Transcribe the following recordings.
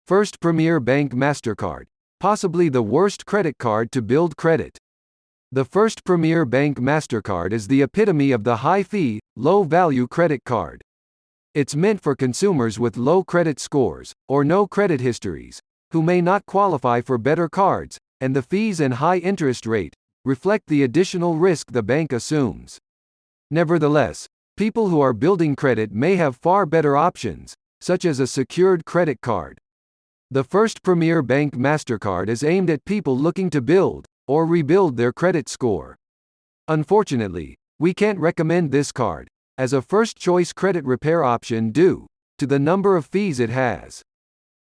First PREMIER Bank Mastercard, possibly the worst credit card to build credit. The First PREMIER Bank Mastercard is the epitome of the high-fee, low-value credit card. It's meant for consumers with low credit scores, or no credit histories, who may not qualify for better cards, and the fees and high interest rate reflect the additional risk the bank assumes. Nevertheless, people who are building credit may have far better options, such as a secured credit card. The First PREMIER Bank Mastercard is aimed at people looking to build or rebuild their credit score. Unfortunately, we can't recommend this card as a first-choice credit repair option due to the number of fees it has.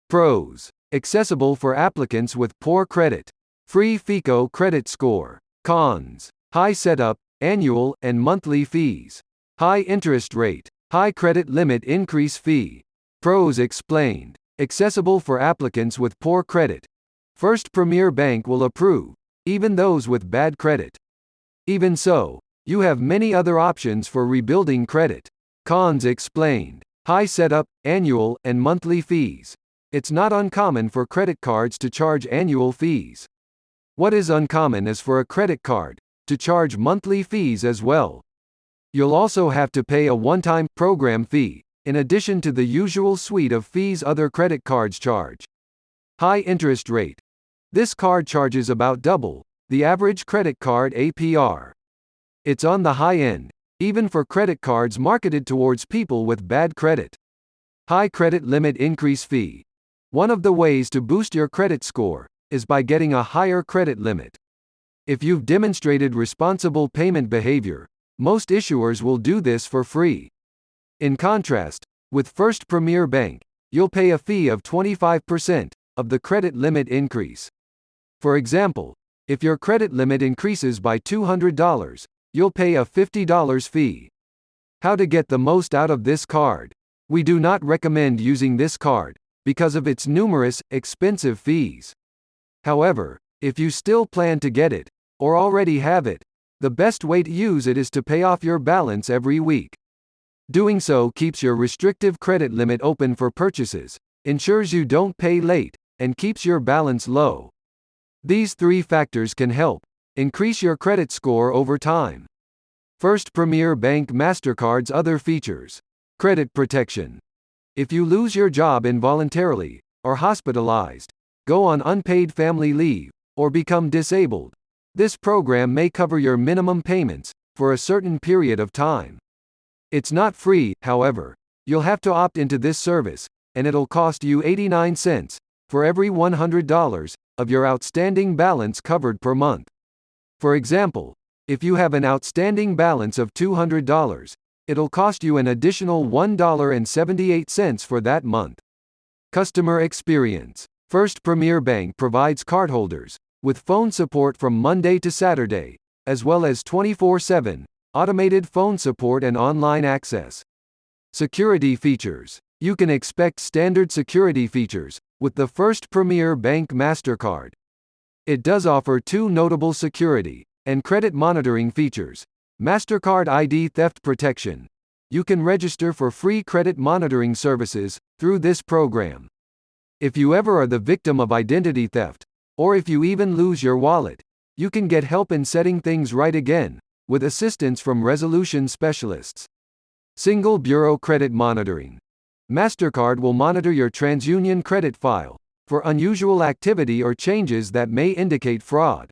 Pros: accessible for applicants with poor credit. Free FICO credit score. Cons: high setup, annual, and monthly fees. High interest rate. High credit limit increase fee. Pros explained. Accessible for applicants with poor credit. First PREMIER Bank will approve, even those with bad credit. Even so, you have many other options for rebuilding credit. Cons explained. High setup, annual, and monthly fees. It's not uncommon for credit cards to charge annual fees. What is uncommon is for a credit card to charge monthly fees as well. You'll also have to pay a one-time program fee, in addition to the usual suite of fees other credit cards charge. High interest rate. This card charges about double the average credit card APR. It's on the high end, even for credit cards marketed towards people with bad credit. High credit limit increase fee. One of the ways to boost your credit score is by getting a higher credit limit. If you've demonstrated responsible payment behavior, most issuers will do this for free. In contrast, with First PREMIER Bank, you'll pay a fee of 25% of the credit limit increase. For example, if your credit limit increases by $200, you'll pay a $50 fee. How to get the most out of this card? We do not recommend using this card because of its numerous, expensive fees. However, if you still plan to get it, or already have it, the best way to use it is to pay off your balance every week. Doing so keeps your restrictive credit limit open for purchases, ensures you don't pay late, and keeps your balance low. These three factors can help increase your credit score over time. First PREMIER Bank Mastercard's other features. Credit protection. If you lose your job involuntarily, or hospitalized, go on unpaid family leave, or become disabled, this program may cover your minimum payments for a certain period of time. It's not free, however. You'll have to opt into this service, and it'll cost you 89 cents for every $100 of your outstanding balance covered per month. For example, if you have an outstanding balance of $200, it'll cost you an additional $1.78 for that month. Customer experience. First PREMIER Bank provides cardholders with phone support from Monday to Saturday, as well as 24/7 automated phone support and online access. Security features. You can expect standard security features with the First PREMIER Bank Mastercard. It does offer two notable security and credit monitoring features. Mastercard ID theft protection. You can register for free credit monitoring services through this program. If you ever are the victim of identity theft, or if you even lose your wallet, you can get help in setting things right again, with assistance from resolution specialists. Single Bureau Credit Monitoring. Mastercard will monitor your TransUnion credit file for unusual activity or changes that may indicate fraud.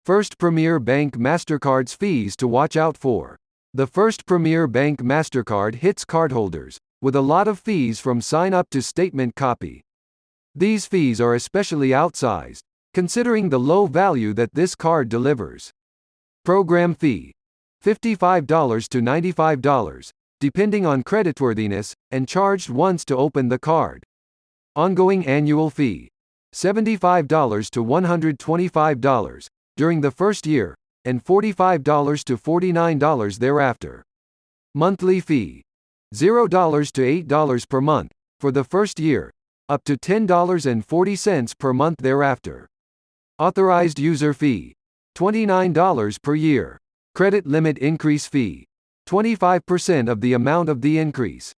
First PREMIER Bank Mastercard's fees to watch out for. The First PREMIER Bank Mastercard hits cardholders with a lot of fees from sign-up to statement copy. These fees are especially outsized, considering the low value that this card delivers. Program fee. $55 to $95, depending on creditworthiness, and charged once to open the card. Ongoing annual fee. $75 to $125 during the first year, and $45 to $49 thereafter. Monthly fee. $0 to $8 per month for the first year, up to $10.40 per month thereafter. Authorized user fee. $29 per year. Credit limit increase fee. 25% of the amount of the increase.